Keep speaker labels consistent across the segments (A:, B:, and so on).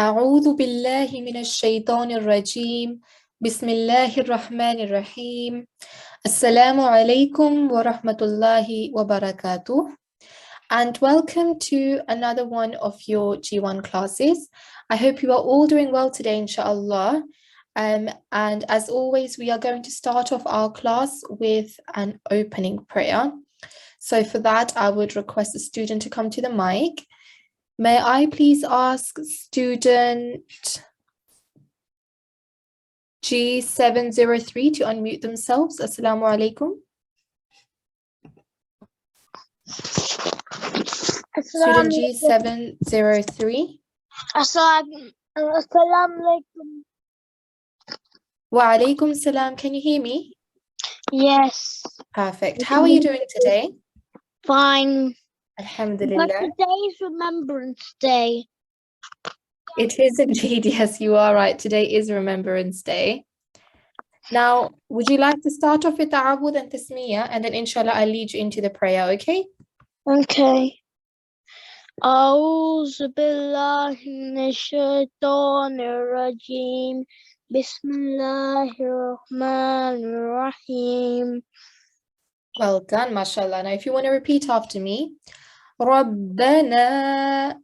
A: أعوذ بالله من الشيطان الرجيم بسم الله الرحمن الرحيم السلام عليكم ورحمة الله وبركاته. And welcome to another one of your G1 classes. I hope you are all doing well today, inshallah. And as always, we are going to start off our class with an opening prayer. So for that, I would request the student to come to the mic. May I please ask student G703 to unmute themselves? Assalamu alaikum. Student G703.
B: Assalamu alaikum.
A: Wa alaikum salam. Can you hear me?
B: Yes.
A: Perfect. How are you doing today?
B: Fine. But
A: Alhamdulillah.
B: today is Remembrance Day.
A: It is indeed. Yes, you are right. Today is Remembrance Day. Now, would you like to start off with ta'awudh and tasmiyah, and then inshallah I'll lead you into the prayer, okay?
B: Okay. أعوذ بالله من الشيطان الرجيم بسم الله الرحمن الرحيم.
A: Well done, mashallah. Now, if you want to repeat after me, ربنا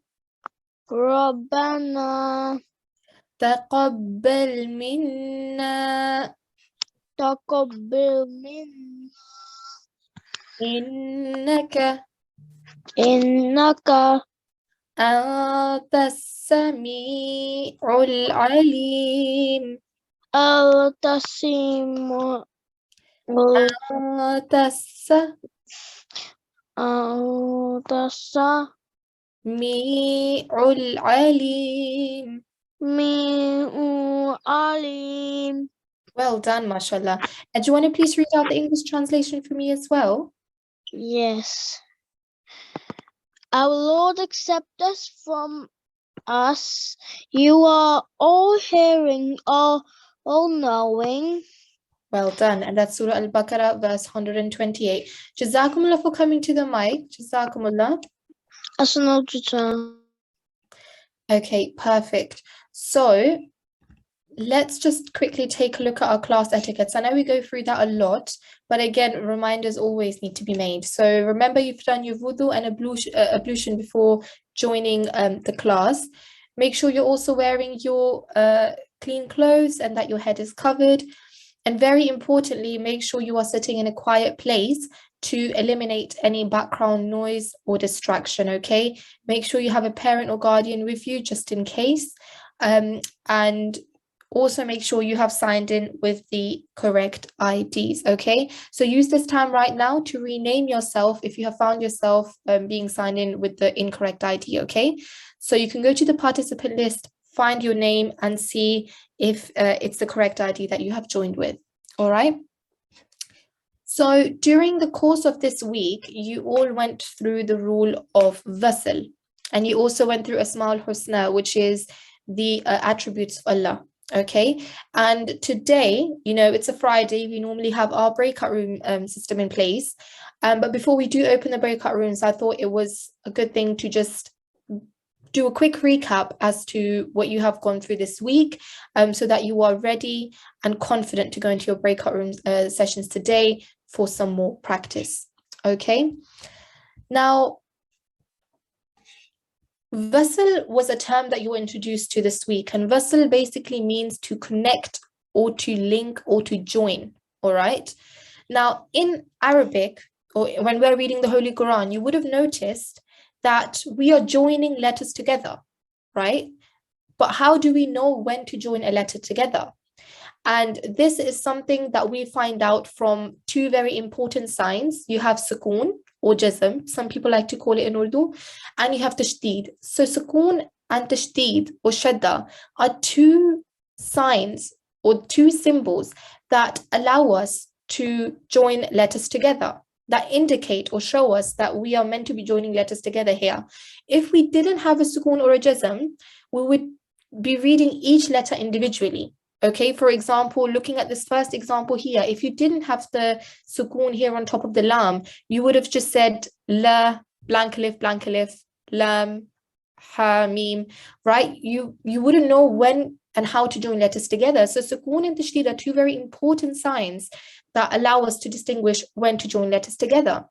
B: ربنا
A: تقبل منا
B: تقبل منا
A: إنك
B: إنك
A: أنت السميع العليم
B: التسميع
A: أنت السميع العليم.
B: عليم.
A: Well done, mashallah. And do you want to please read out the English translation for me as well?
B: Yes. Our Lord, accept us from us. You are all hearing, all knowing.
A: Well done. And that's Surah Al-Baqarah, verse 128. Jazakumullah for coming to the mic. Jazakumullah. Okay, perfect. So let's just quickly take a look at our class etiquettes. I know we go through that a lot, but again, reminders always need to be made. So remember, you've done your wudu and ablution before joining the class. Make sure you're also wearing your clean clothes and that your head is covered. And very importantly, make sure you are sitting in a quiet place to eliminate any background noise or distraction, okay? Make sure you have a parent or guardian with you just in case. And also make sure you have signed in with the correct IDs, okay? So use this time right now to rename yourself if you have found yourself being signed in with the incorrect ID, okay? So you can go to the participant list, find your name and see if it's the correct ID that you have joined with, all right? So during the course of this week, you all went through the rule of vessel, and you also went through Asma al-Husna, which is the attributes of Allah, okay? And today, you know, it's a Friday, we normally have our breakout room system in place. But before we do open the breakout rooms, I thought it was a good thing to just do a quick recap as to what you have gone through this week, so that you are ready and confident to go into your breakout room sessions today for some more practice, okay? Now, vessel was a term that you were introduced to this week, and vessel basically means to connect or to link or to join, all right? Now, in Arabic, or when we're reading the Holy Quran, you would have noticed that we are joining letters together, right? But how do we know when to join a letter together? And this is something that we find out from two very important signs. You have sukoon or jazm, some people like to call it in Urdu, and you have tashdid. So sukoon and tashdid or shadda are two signs or two symbols that allow us to join letters together, that indicate or show us that we are meant to be joining letters together here. If we didn't have a sukoon or a jazm, we would be reading each letter individually. Okay, for example, looking at this first example here, if you didn't have the sukoon here on top of the lam, you would have just said la, blank alif, lam, Hamim, right? You wouldn't know when and how to join letters together. So sukoon and tashdid are two very important signs that allow us to distinguish when to join letters together.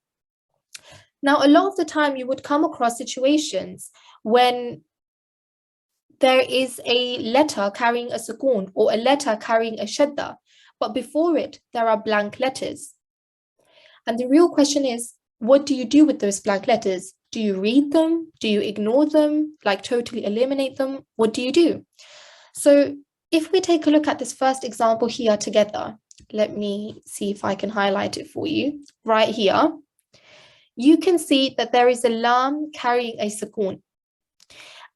A: Now, a lot of the time you would come across situations when there is a letter carrying a sukoon or a letter carrying a shadda, but before it, there are blank letters. And the real question is, what do you do with those blank letters? Do you read them? Do you ignore them? Like totally eliminate them? What do you do? So if we take a look at this first example here together, let me see if I can highlight it for you. Right here, you can see that there is a lam carrying a sukoon.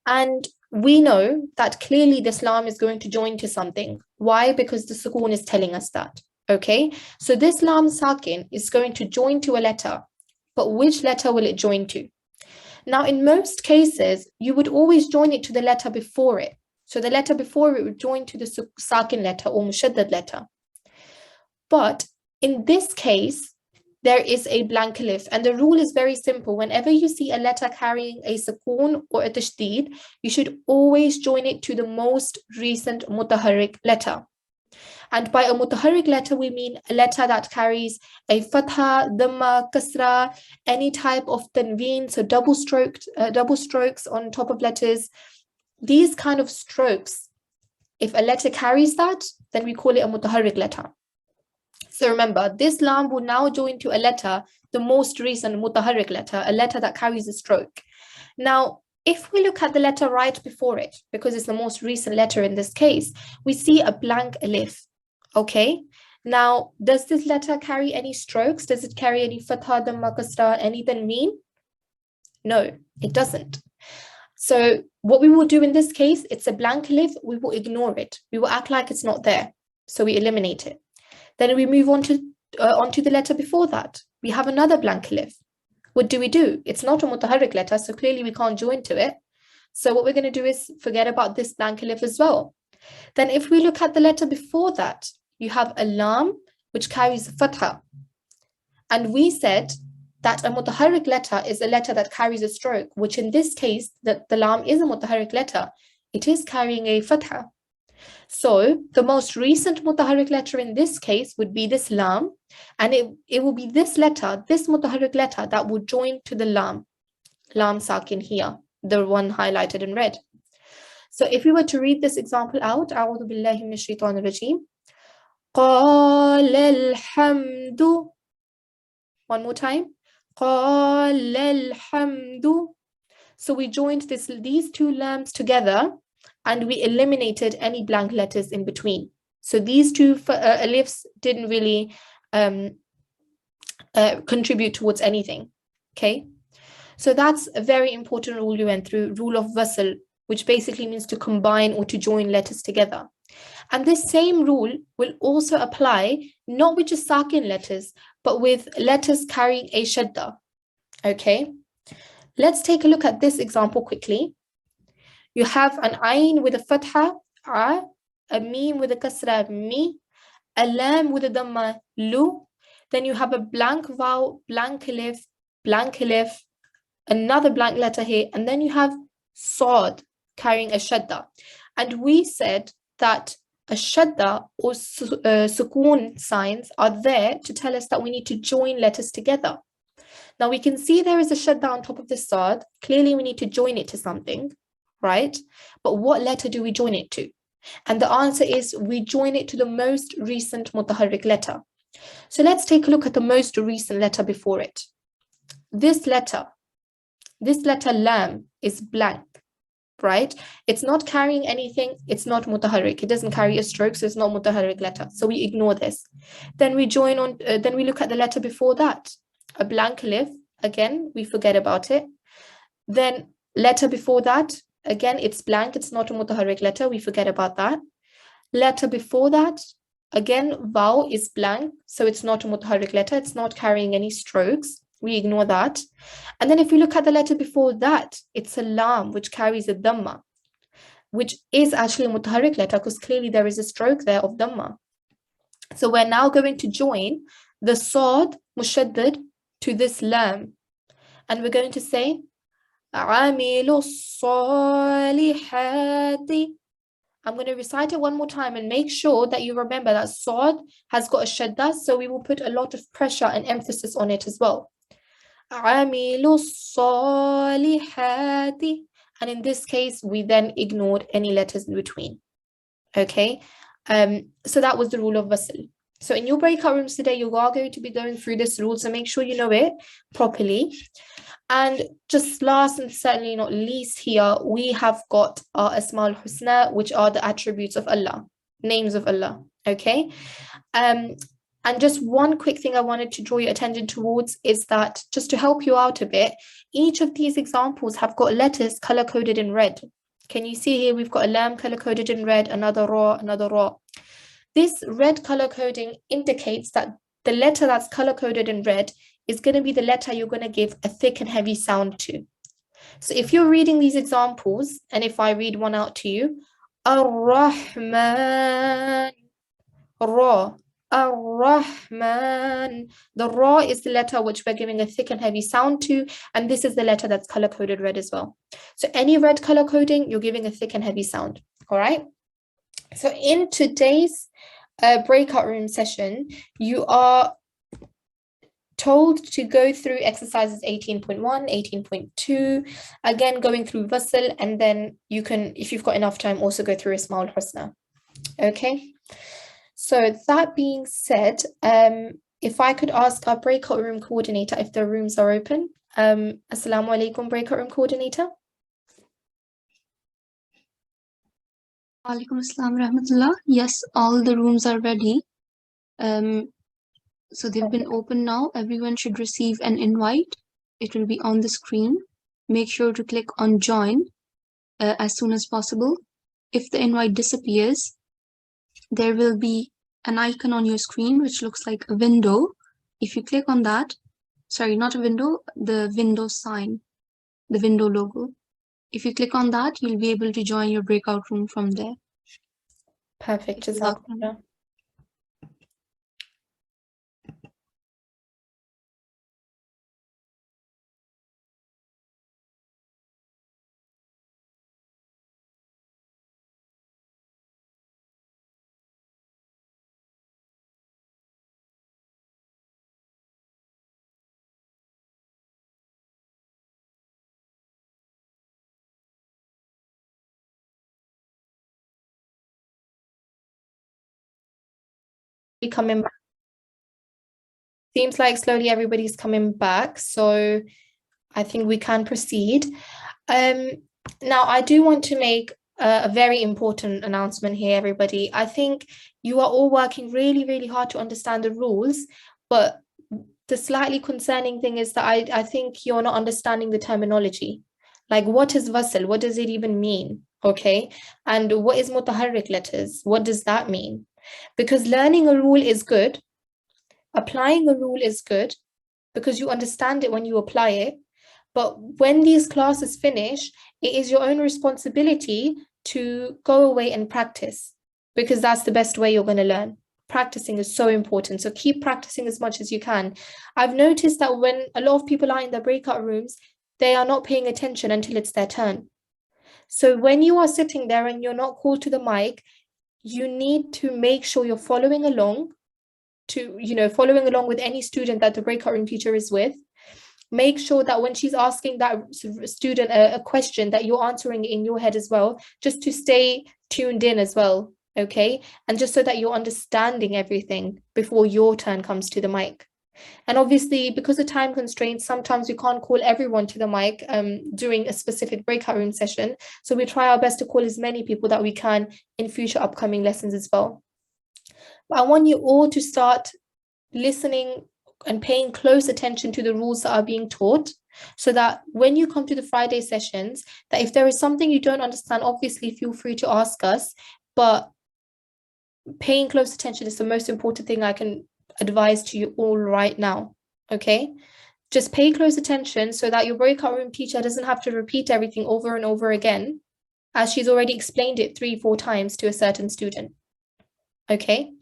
A: And we know that clearly this lam is going to join to something. Why? Because the sukoon is telling us that. Okay, so this lam sakin is going to join to a letter, but which letter will it join to? Now, in most cases, you would always join it to the letter before it. So the letter before it would join to the sakin letter or mushaddad letter. But in this case, there is a blank alif, and the rule is very simple. Whenever you see a letter carrying a sukoon or a tashdid, you should always join it to the most recent mutaharrik letter. And by a mutaharrik letter, we mean a letter that carries a fatha, dhamma, kasra, any type of tanween, so double strokes on top of letters. These kind of strokes, if a letter carries that, then we call it a mutaharrik letter. So remember, this lam will now join to a letter, the most recent mutaharrik letter, a letter that carries a stroke. Now, if we look at the letter right before it, because it's the most recent letter in this case, we see a blank alif. Okay, now does this letter carry any strokes? Does it carry any fatha, dhamma, kasra, any tanween? No, it doesn't. So what we will do in this case, it's a blank alif, we will ignore it. We will act like it's not there. So we eliminate it. Then we move on to onto the letter before that. We have another blank alif. What do? It's not a mutaharrik letter, so clearly we can't join to it. So what we're going to do is forget about this blank alif as well. Then if we look at the letter before that, you have a lam, which carries a fatha. And we said that a mutaharrik letter is a letter that carries a stroke, which in this case, the lam is a mutaharrik letter. It is carrying a fatha. So the most recent mutaharrik letter in this case would be this lam, and it will be this letter, this mutaharrik letter that will join to the lam sakin here, the one highlighted in red. So if we were to read this example out, أعوذ بالله من الشيطان الرجيم. قال الحمد. One more time. قال الحمد. So we joined these two lams together, and we eliminated any blank letters in between. So these two alifs didn't really contribute towards anything. Okay, so that's a very important rule we went through, rule of wasl, which basically means to combine or to join letters together. And this same rule will also apply not with just sakin letters, but with letters carrying a shadda. Okay, let's take a look at this example quickly. You have an ayn with a fatha, a mim with a kasra, mi, a lam with a dhamma, lu. Then you have a blank vowel, blank alif, another blank letter here, and then you have sad carrying a shadda. And we said that a shadda or sukoon signs are there to tell us that we need to join letters together. Now we can see there is a shadda on top of the sad. Clearly we need to join it to something, right? But what letter do we join it to? And the answer is we join it to the most recent mutaharrik letter. So let's take a look at the most recent letter before it. This letter lam is blank, right? It's not carrying anything. It's not mutaharrik. It doesn't carry a stroke, so it's not mutaharrik letter. So we ignore this. Then we join on. Then we look at the letter before that, a blank alif. Again, we forget about it. Then letter before that, again, it's blank. It's not a mutaharrik letter. We forget about that. Letter before that, again, vowel is blank, so it's not a mutaharrik letter. It's not carrying any strokes. We ignore that. And then if we look at the letter before that, it's a lam, which carries a dhamma, which is actually a mutaharrik letter because clearly there is a stroke there of dhamma. So we're now going to join the sad mushaddad to this lam. And we're going to say, عَمِلُوا الصَّالِحَاتِ. I'm going to recite it one more time and make sure that you remember that Sod has got a shadda, so we will put a lot of pressure and emphasis on it as well. عَمِلُوا الصَّالِحَاتِ. And in this case, we then ignored any letters in between. Okay, so that was the rule of wasl. So in your breakout rooms today, you are going to be going through this rule, so make sure you know it properly. And just last and certainly not least here, we have got our Asma al-Husna, which are the attributes of Allah, names of Allah, okay? And just one quick thing I wanted to draw your attention towards is that, just to help you out a bit, each of these examples have got letters color-coded in red. Can you see here, we've got a lam color-coded in red, another ra, another ra. This red color coding indicates that the letter that's color-coded in red is going to be the letter you're going to give a thick and heavy sound to. So if you're reading these examples, and if I read one out to you, Ar-Rahman, Ra, Ar-Rahman. The Ra is the letter which we're giving a thick and heavy sound to, and this is the letter that's color-coded red as well. So any red color coding, you're giving a thick and heavy sound, all right? So in today's breakout room session, you are told to go through exercises 18.1, 18.2, again going through wasl, and then you can, if you've got enough time, also go through Asma al-Husna. Okay, so that being said, if I could ask our breakout room coordinator if the rooms are open. Assalamu alaikum, breakout room coordinator.
C: Alaikum assalam rahmatullah. Yes, all the rooms are ready. So they've been open now. Everyone should receive an invite. It will be on the screen. Make sure to click on join as soon as possible. If the invite disappears, there will be an icon on your screen which looks like a window. If you click on that, sorry, not a window, the window sign, the window logo. If you click on that, you'll be able to join your breakout room from there.
A: Perfect. Jazakallah. Coming back. Seems like slowly everybody's coming back, so I think we can proceed. Now I do want to make a very important announcement here, everybody. I think you are all working really, really hard to understand the rules, but the slightly concerning thing is that I think you're not understanding the terminology. Like, what is wasl? What does it even mean? Okay, and what is mutaharrik letters? What does that mean? Because learning a rule is good, applying a rule is good, because you understand it when you apply it. But when these classes finish, it is your own responsibility to go away and practice, because that's the best way you're going to learn. Practicing is so important. So keep practicing as much as you can. I've noticed that when a lot of people are in the breakout rooms, they are not paying attention until it's their turn. So when you are sitting there and you're not called to the mic, you need to make sure you're following along following along with any student that the breakout room teacher is with. Make sure that when she's asking that student a question, that you're answering it in your head as well, just to stay tuned in as well, okay? And just so that you're understanding everything before your turn comes to the mic. And obviously, because of time constraints, sometimes we can't call everyone to the mic during a specific breakout room session. So we try our best to call as many people that we can in future upcoming lessons as well. But I want you all to start listening and paying close attention to the rules that are being taught, so that when you come to the Friday sessions, that if there is something you don't understand, obviously feel free to ask us, but paying close attention is the most important thing I can advise to you all right now, okay? Just pay close attention so that your breakout room teacher doesn't have to repeat everything over and over again, as she's already explained it 3-4 times to a certain student, okay?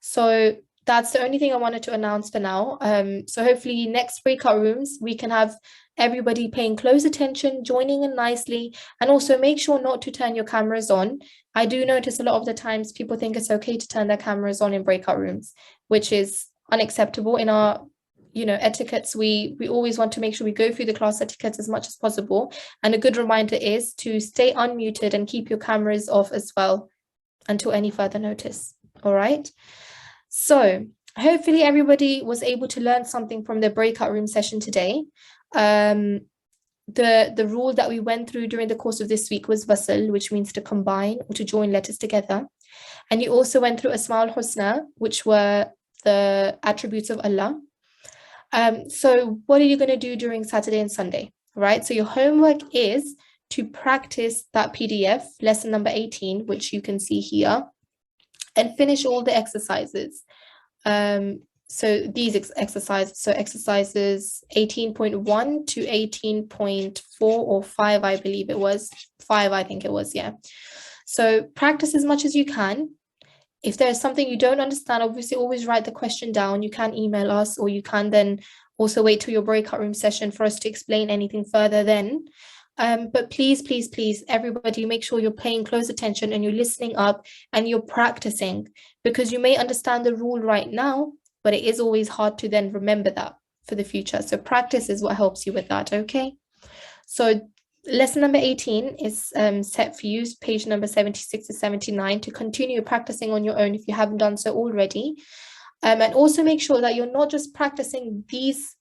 A: So that's the only thing I wanted to announce for now. So hopefully next breakout rooms, we can have everybody paying close attention, joining in nicely, and also make sure not to turn your cameras on. I do notice a lot of the times people think it's okay to turn their cameras on in breakout rooms, which is unacceptable in our etiquettes. We always want to make sure we go through the class etiquettes as much as possible. And a good reminder is to stay unmuted and keep your cameras off as well until any further notice. All right. So hopefully everybody was able to learn something from the breakout room session today. The rule that we went through during the course of this week was wasl, which means to combine or to join letters together. And you also went through Asma al-Husna, which were the attributes of Allah. So what are you going to do during Saturday and Sunday, right? So your homework is to practice that PDF, lesson number 18, which you can see here, and finish all the exercises. So these exercises, so exercises 18.1 to 18.4 or 5, I believe it was. 5, I think it was, yeah. So practice as much as you can. If there's something you don't understand, obviously always write the question down. You can email us, or you can then also wait till your breakout room session for us to explain anything further then. But please, please, please, everybody, make sure you're paying close attention and you're listening up and you're practicing, because you may understand the rule right now, but it is always hard to then remember that for the future. So practice is what helps you with that, okay? So lesson number 18 is set for you, page number 76 to 79, to continue practicing on your own if you haven't done so already. And also make sure that you're not just practicing these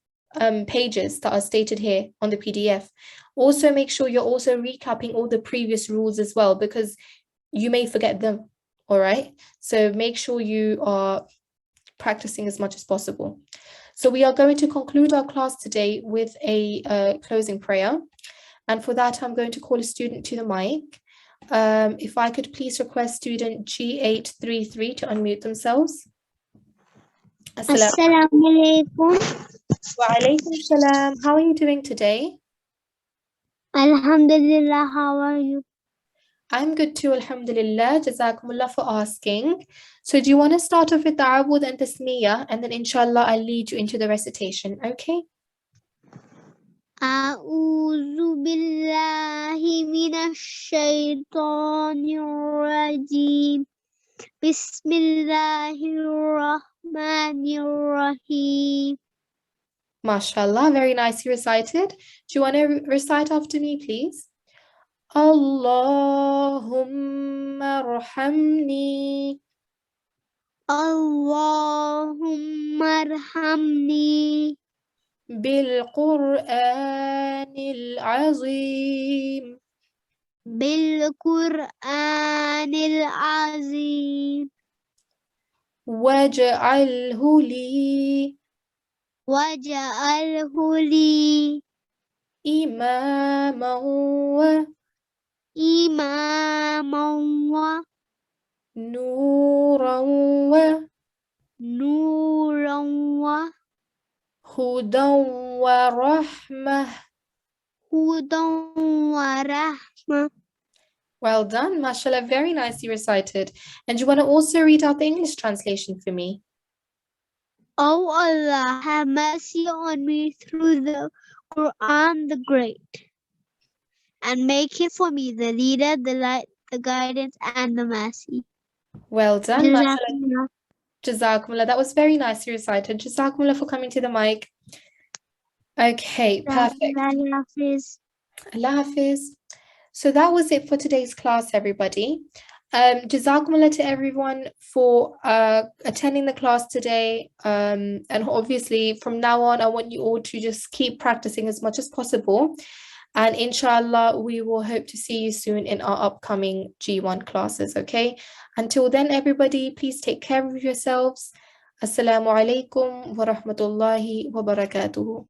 A: pages that are stated here on the PDF. Also make sure you're also recapping all the previous rules as well, because you may forget them, all right? So make sure you are practicing as much as possible. So we are going to conclude our class today with a closing prayer. And for that, I'm going to call a student to the mic. If I could please request student G833 to unmute themselves.
B: Assalamu alaikum.
A: Wa alaikum salam. How are you doing today?
B: Alhamdulillah, how are you?
A: I'm good too, alhamdulillah. Jazakumullah for asking. So do you want to start off with the Ta'awudh and Tasmiyah, and then inshallah I'll lead you into the recitation, okay?
B: A'udhu billahi minash shaitanir rajim. Bismillahirrahmanirrahim.
A: MashaAllah, very nicely recited. Do you want to recite after me, please? Allahumma arhamni.
B: Allahumma arhamni.
A: Bil-Qur'an al-Azim.
B: Bil-Qur'an al-Azim.
A: Waj'alhu li.
B: Waj'alhu li.
A: Imaman wa.
B: Imaman wa.
A: Nuran wa.
B: Nuran wa.
A: Hudan wa rahmah.
B: Hudan wa rahmah.
A: Well done, mashallah, very nicely recited. And do you want to also read out the English translation for me?
B: O Allah, have mercy on me through the Quran the Great, and make it for me the leader, the light, the guidance, and the mercy.
A: Well done, mashallah.
B: Jazakumullah.
A: Jazakumullah. That was very nicely recited. Jazakumullah for coming to the mic. Okay, perfect.
B: Allah Hafiz.
A: Allah Hafiz. So that was it for today's class, everybody. Jazakumullah to everyone for attending the class today. And obviously from now on, I want you all to just keep practicing as much as possible. And inshallah, we will hope to see you soon in our upcoming G1 classes, okay? Until then, everybody, please take care of yourselves. Assalamu alaikum wa rahmatullahi wa barakatuhu.